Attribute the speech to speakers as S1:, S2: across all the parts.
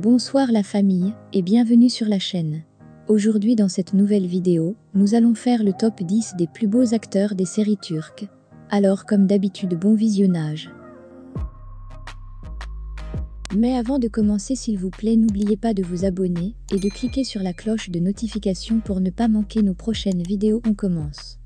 S1: Bonsoir la famille et bienvenue sur la chaîne. Aujourd'hui dans cette nouvelle vidéo, nous allons faire le top 10 des plus beaux acteurs des séries turques. Alors comme d'habitude bon visionnage. Mais avant de commencer s'il vous plaît n'oubliez pas de vous abonner et de cliquer sur la cloche de notification pour ne pas manquer nos prochaines vidéos. On commence.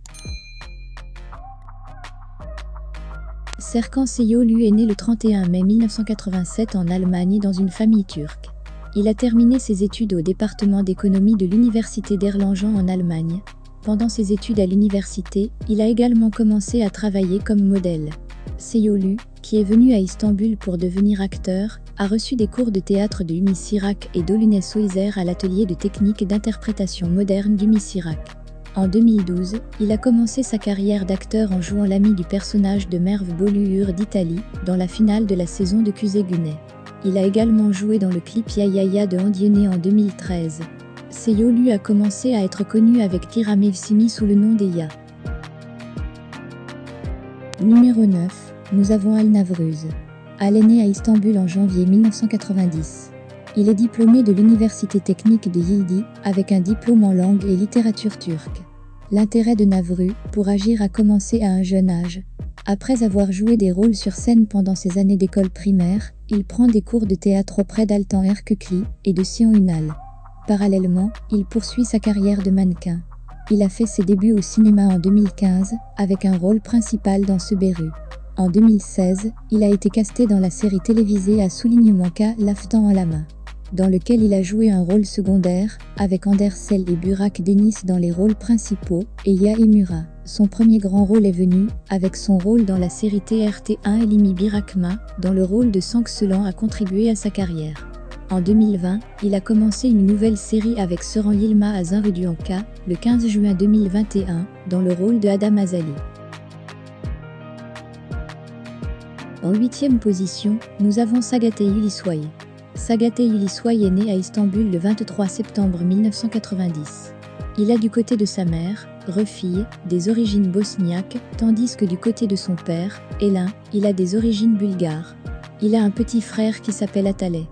S1: Serkan Sayolu est né le 31 mai 1987 en Allemagne dans une famille turque. Il a terminé ses études au département d'économie de l'université d'Erlangen en Allemagne. Pendant ses études à l'université, il a également commencé à travailler comme modèle. Sayolu, qui est venu à Istanbul pour devenir acteur, a reçu des cours de théâtre de Ümit Sirak et d'Olune Soyzer à l'atelier de technique d'interprétation moderne d'Ümit Sirak. En 2012, il a commencé sa carrière d'acteur en jouant l'ami du personnage de Merve Boluğur d'Italie, dans la finale de la saison de Kuzey-Güney. Il a également joué dans le clip Ya Ya Ya de Handiene en 2013. Sayolu a commencé à être connu avec Kira Mevsimi sous le nom d'Eya. Numéro 9, nous avons Al Navruz. Al est né à Istanbul en janvier 1990. Il est diplômé de l'université technique de Yildiz, avec un diplôme en langue et littérature turque. L'intérêt de Navruz pour agir a commencé à un jeune âge. Après avoir joué des rôles sur scène pendant ses années d'école primaire, il prend des cours de théâtre auprès d'Altan Erkekli et de Sion Ünal. Parallèlement, il poursuit sa carrière de mannequin. Il a fait ses débuts au cinéma en 2015, avec un rôle principal dans Seberu. En 2016, il a été casté dans la série télévisée à soulignement K Laftan Alama, dans lequel il a joué un rôle secondaire, avec Andersel et Burak Deniz dans les rôles principaux, et Ya Emura. Son premier grand rôle est venu, avec son rôle dans la série TRT1 Elimi Birakma, dont le rôle de Sankselan a contribué à sa carrière. En 2020, il a commencé une nouvelle série avec Seran Yilma à Zinruduanka, le 15 juin 2021, dans le rôle de Adam Azali. En 8e position, nous avons Sagate Ulusoy. Sagate Ulusoy est né à Istanbul le 23 septembre 1990. Il a du côté de sa mère, Refille, des origines bosniaques, tandis que du côté de son père, Elin, il a des origines bulgares. Il a un petit frère qui s'appelle Atalay.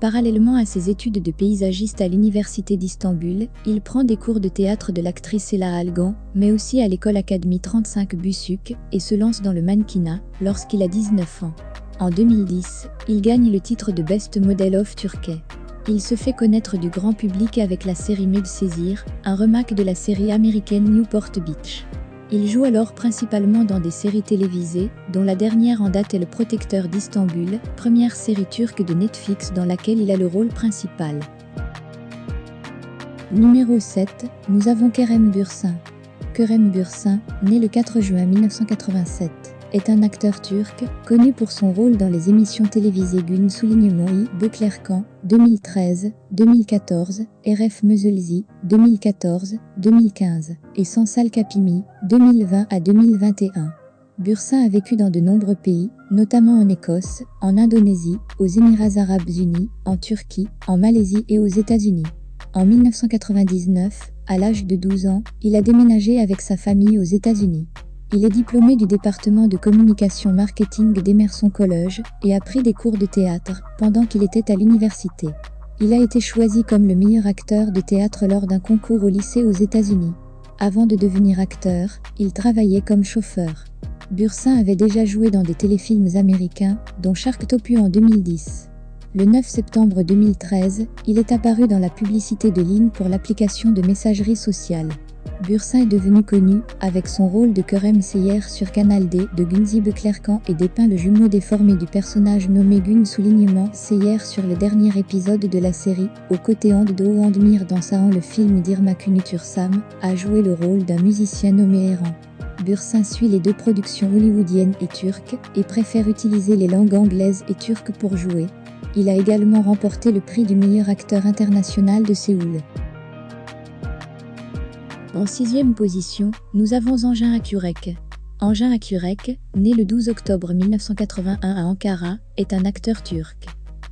S1: Parallèlement à ses études de paysagiste à l'université d'Istanbul, il prend des cours de théâtre de l'actrice Ela Algan, mais aussi à l'école Académie 35 Busuk, et se lance dans le mannequinat lorsqu'il a 19 ans. En 2010, il gagne le titre de Best Model of Turkey. Il se fait connaître du grand public avec la série Medcezir, un remake de la série américaine Newport Beach. Il joue alors principalement dans des séries télévisées, dont la dernière en date est Le Protecteur d'Istanbul, première série turque de Netflix dans laquelle il a le rôle principal. Numéro 7, nous avons Kerem Bürsin. Kerem Bürsin, né le 4 juin 1987, est un acteur turc, connu pour son rôle dans les émissions télévisées Gün soulignement i Beklerkan, 2013, 2014, RF Mezölzi, 2014, 2015, et Sansal Kapimi, 2020 à 2021. Bürsin a vécu dans de nombreux pays, notamment en Écosse, en Indonésie, aux Émirats Arabes Unis, en Turquie, en Malaisie et aux États-Unis. En 1999, à l'âge de 12 ans, il a déménagé avec sa famille aux États-Unis. Il est diplômé du département de communication marketing d'Emerson College et a pris des cours de théâtre pendant qu'il était à l'université. Il a été choisi comme le meilleur acteur de théâtre lors d'un concours au lycée aux États-Unis. Avant de devenir acteur, il travaillait comme chauffeur. Bürsin avait déjà joué dans des téléfilms américains, dont Sharktopus en 2010. Le 9 septembre 2013, il est apparu dans la publicité de ligne pour l'application de messagerie sociale. Bürsin est devenu connu avec son rôle de Kerem Seyer sur Canal D de Gunzi Beklerkan et dépeint le jumeau déformé du personnage nommé Gün soulignement Seyer sur le dernier épisode de la série, aux côtés de Doğu Andemir dans Sağan. Le film Dirmak Unutursam a joué le rôle d'un musicien nommé Eren. Bürsin suit les deux productions hollywoodiennes et turques et préfère utiliser les langues anglaises et turques pour jouer. Il a également remporté le prix du meilleur acteur international de Séoul. En 6e position, nous avons Engin Akurek. Engin Akurek, né le 12 octobre 1981 à Ankara, est un acteur turc.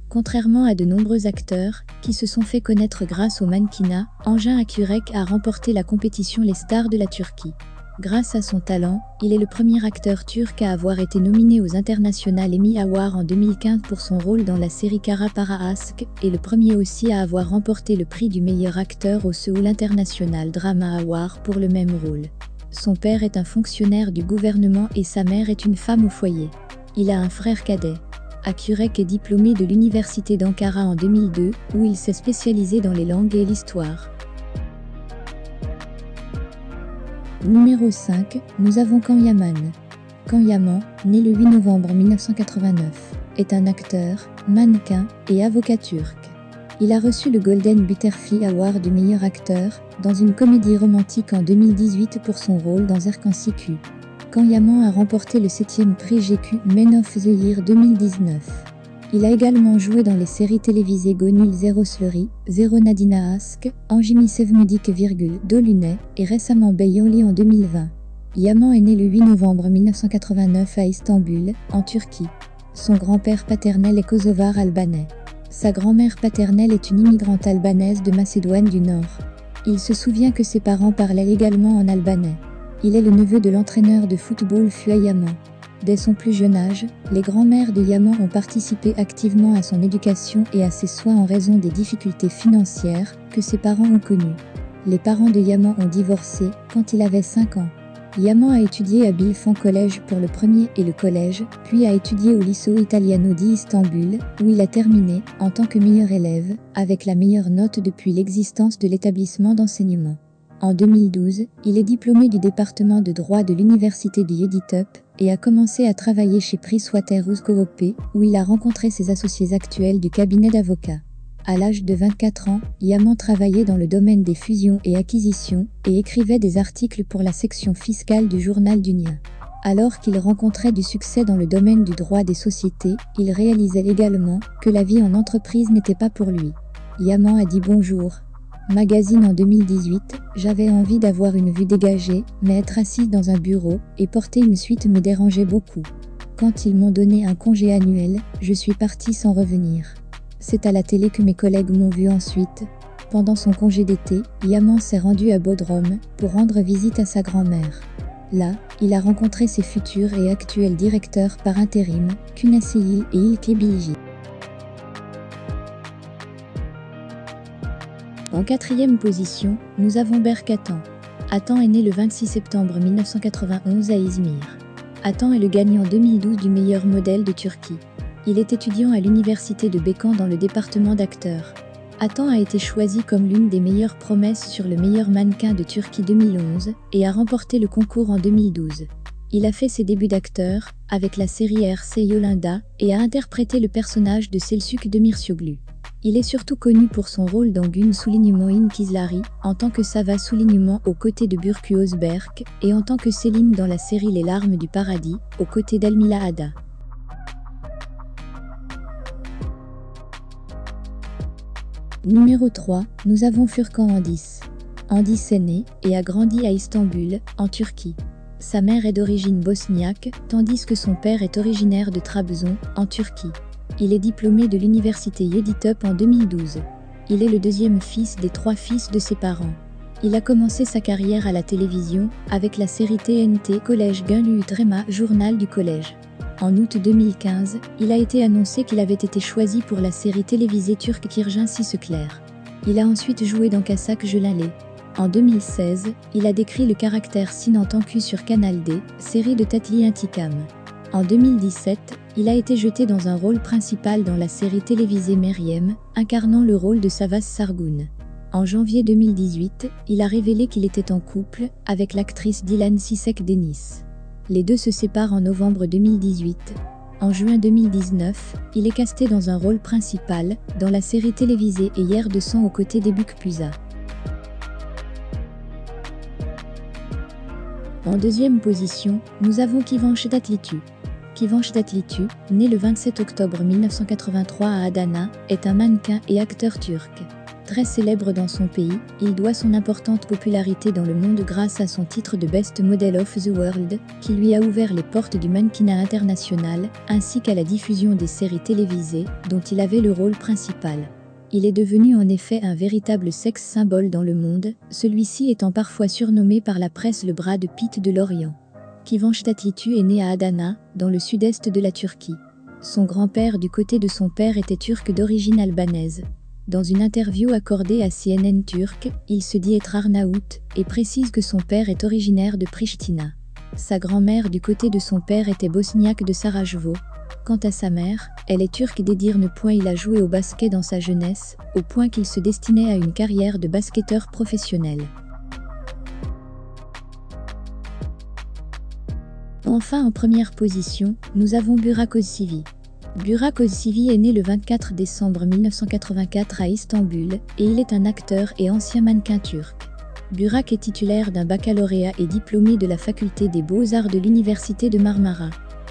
S1: Contrairement à de nombreux acteurs, qui se sont fait connaître grâce au mannequinat, Engin Akurek a remporté la compétition Les Stars de la Turquie. Grâce à son talent, il est le premier acteur turc à avoir été nominé aux International Emmy Awards en 2015 pour son rôle dans la série Kara Para Aşk et le premier aussi à avoir remporté le prix du meilleur acteur au Seoul International Drama Award pour le même rôle. Son père est un fonctionnaire du gouvernement et sa mère est une femme au foyer. Il a un frère cadet. Akurek est diplômé de l'université d'Ankara en 2002, où il s'est spécialisé dans les langues et l'histoire. Numéro 5, nous avons Can Yaman. Can Yaman, né le 8 novembre 1989, est un acteur, mannequin et avocat turc. Il a reçu le Golden Butterfly Award du meilleur acteur dans une comédie romantique en 2018 pour son rôle dans Erkan Siku. Can Yaman a remporté le 7e prix GQ Men of the Year 2019. Il a également joué dans les séries télévisées Gönül Zero Slurry, Zero Nadine Aşk, Angimi Sevmedik, Dolunay et récemment Beyoğlu en 2020. Yaman est né le 8 novembre 1989 à Istanbul, en Turquie. Son grand-père paternel est kosovar albanais. Sa grand-mère paternelle est une immigrante albanaise de Macédoine du Nord. Il se souvient que ses parents parlaient également en albanais. Il est le neveu de l'entraîneur de football Fuat Yaman. Dès son plus jeune âge, les grands-mères de Yaman ont participé activement à son éducation et à ses soins en raison des difficultés financières que ses parents ont connues. Les parents de Yaman ont divorcé quand il avait 5 ans. Yaman a étudié à Bilfan College pour le premier et le collège, puis a étudié au Liceo Italiano di Istanbul, où il a terminé en tant que meilleur élève, avec la meilleure note depuis l'existence de l'établissement d'enseignement. En 2012, il est diplômé du département de droit de l'université de Yeditepe et a commencé à travailler chez PricewaterhouseCoopers, où il a rencontré ses associés actuels du cabinet d'avocats. À l'âge de 24 ans, Yaman travaillait dans le domaine des fusions et acquisitions et écrivait des articles pour la section fiscale du journal d'Union. Alors qu'il rencontrait du succès dans le domaine du droit des sociétés, il réalisait également que la vie en entreprise n'était pas pour lui. Yaman a dit bonjour. Magazine en 2018, j'avais envie d'avoir une vue dégagée, mais être assise dans un bureau et porter une suite me dérangeait beaucoup. Quand ils m'ont donné un congé annuel, je suis partie sans revenir. C'est à la télé que mes collègues m'ont vu ensuite. Pendant son congé d'été, Yaman s'est rendu à Bodrum pour rendre visite à sa grand-mère. Là, il a rencontré ses futurs et actuels directeurs par intérim, Kunaseyil et İlke Bilgi. En 4e position, nous avons Berk Atan. Atan est né le 26 septembre 1991 à İzmir. Atan est le gagnant 2012 du meilleur modèle de Turquie. Il est étudiant à l'université de Bécan dans le département d'acteurs. Atan a été choisi comme l'une des meilleures promesses sur le meilleur mannequin de Turquie 2011 et a remporté le concours en 2012. Il a fait ses débuts d'acteur avec la série RC Yolanda et a interprété le personnage de Selçuk Demircioglu. Il est surtout connu pour son rôle dans Gün Sulignement Kizlari, en tant que Sava Sulignement aux côtés de Burcu Özberk, et en tant que Selim dans la série Les Larmes du Paradis, aux côtés d'Almila Ada. Numéro 3, nous avons Furkan Andis. Andis est né et a grandi à Istanbul, en Turquie. Sa mère est d'origine bosniaque, tandis que son père est originaire de Trabzon, en Turquie. Il est diplômé de l'université Yeditepe en 2012. Il est le deuxième fils des 3 fils de ses parents. Il a commencé sa carrière à la télévision avec la série TNT Collège Günlük Drama Journal du collège. En août 2015, il a été annoncé qu'il avait été choisi pour la série télévisée turque Kirjan Sisükler. Il a ensuite joué dans Kasak Jölale. En 2016, il a décrit le caractère Sinan Tanku sur Canal D, série de Tatli Intikam. En 2017, il a été jeté dans un rôle principal dans la série télévisée Meryem, incarnant le rôle de Savas Sargun. En janvier 2018, il a révélé qu'il était en couple avec l'actrice Dilan Sisek Deniz. Les deux se séparent en novembre 2018. En juin 2019, il est casté dans un rôle principal dans la série télévisée Et Hier de sang aux côtés d'Ebuk Puza. En 2e position, nous avons Kıvanç Tatlıtuğ. Kıvanç Tatlıtuğ, né le 27 octobre 1983 à Adana, est un mannequin et acteur turc. Très célèbre dans son pays, il doit son importante popularité dans le monde grâce à son titre de Best Model of the World, qui lui a ouvert les portes du mannequinat international, ainsi qu'à la diffusion des séries télévisées, dont il avait le rôle principal. Il est devenu en effet un véritable sexe symbole dans le monde, celui-ci étant parfois surnommé par la presse le Brad Pitt de l'Orient. Kıvanç Tatlıtuğ est né à Adana, dans le sud-est de la Turquie. Son grand-père du côté de son père était turc d'origine albanaise. Dans une interview accordée à CNN turc, il se dit être arnaout et précise que son père est originaire de Pristina. Sa grand-mère du côté de son père était bosniaque de Sarajevo. Quant à sa mère, elle est turque d'Edirne. Il a joué au basket dans sa jeunesse, au point qu'il se destinait à une carrière de basketteur professionnel. Enfin en première position, nous avons Burak Özçivit. Burak Özçivit est né le 24 décembre 1984 à Istanbul, et il est un acteur et ancien mannequin turc. Burak est titulaire d'un baccalauréat et diplômé de la faculté des beaux-arts de l'université de Marmara.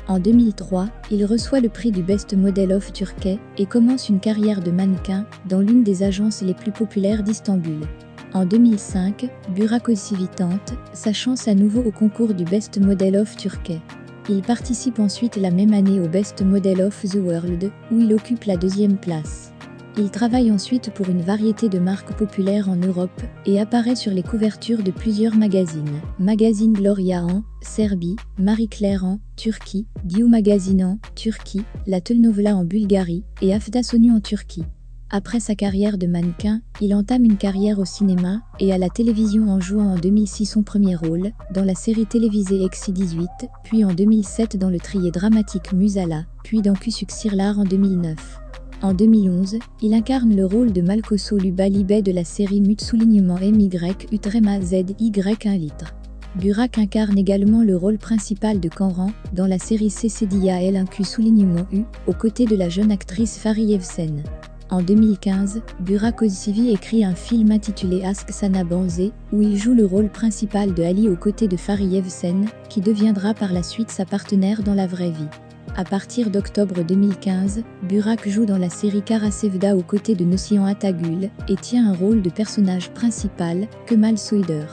S1: En 2003, il reçoit le prix du Best Model of Turkey et commence une carrière de mannequin dans l'une des agences les plus populaires d'Istanbul. En 2005, Burak Özçivit tente sa chance à nouveau au concours du Best Model of Turkey. Il participe ensuite la même année au Best Model of the World, où il occupe la deuxième place. Il travaille ensuite pour une variété de marques populaires en Europe et apparaît sur les couvertures de plusieurs magazines. Magazine Gloria en Serbie, Marie Claire en Turquie, Diu Magazine en Turquie, La Telenovela en Bulgarie et Hafta Sonu en Turquie. Après sa carrière de mannequin, il entame une carrière au cinéma et à la télévision en jouant en 2006 son premier rôle dans la série télévisée Exi-18, puis en 2007 dans le thriller dramatique Musala, puis dans Küçüksirler en 2009. En 2011, il incarne le rôle de Malkoso Lubalibé de la série MY UTREMAZY1 litre. Burak incarne également le rôle principal de Kamran dans la série CCDIAL1Q_U, aux côtés de la jeune actrice Fariye Evcen. En 2015, Burak Özçivit écrit un film intitulé Aşk Sana Benzer, où il joue le rôle principal de Ali aux côtés de Fariye Evcen, qui deviendra par la suite sa partenaire dans la vraie vie. À partir d'octobre 2015, Burak joue dans la série Kara Sevda aux côtés de Nursihan Atagül et tient un rôle de personnage principal, Kemal Soyder.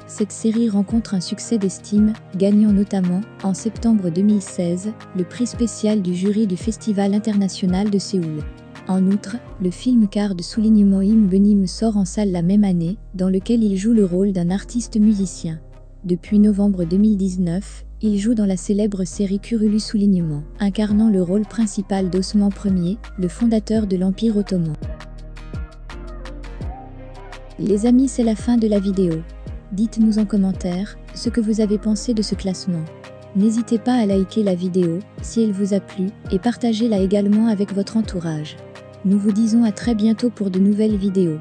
S1: Cette série rencontre un succès d'estime, gagnant notamment, en septembre 2016, le prix spécial du jury du Festival international de Séoul. En outre, le film Quart de soulignement Benim sort en salle la même année, dans lequel il joue le rôle d'un artiste musicien. Depuis novembre 2019, il joue dans la célèbre série Kurulu Soulignement, incarnant le rôle principal d'Osman Ier, le fondateur de l'Empire ottoman. Les amis, c'est la fin de la vidéo. Dites-nous en commentaire ce que vous avez pensé de ce classement. N'hésitez pas à liker la vidéo si elle vous a plu et partagez-la également avec votre entourage. Nous vous disons à très bientôt pour de nouvelles vidéos.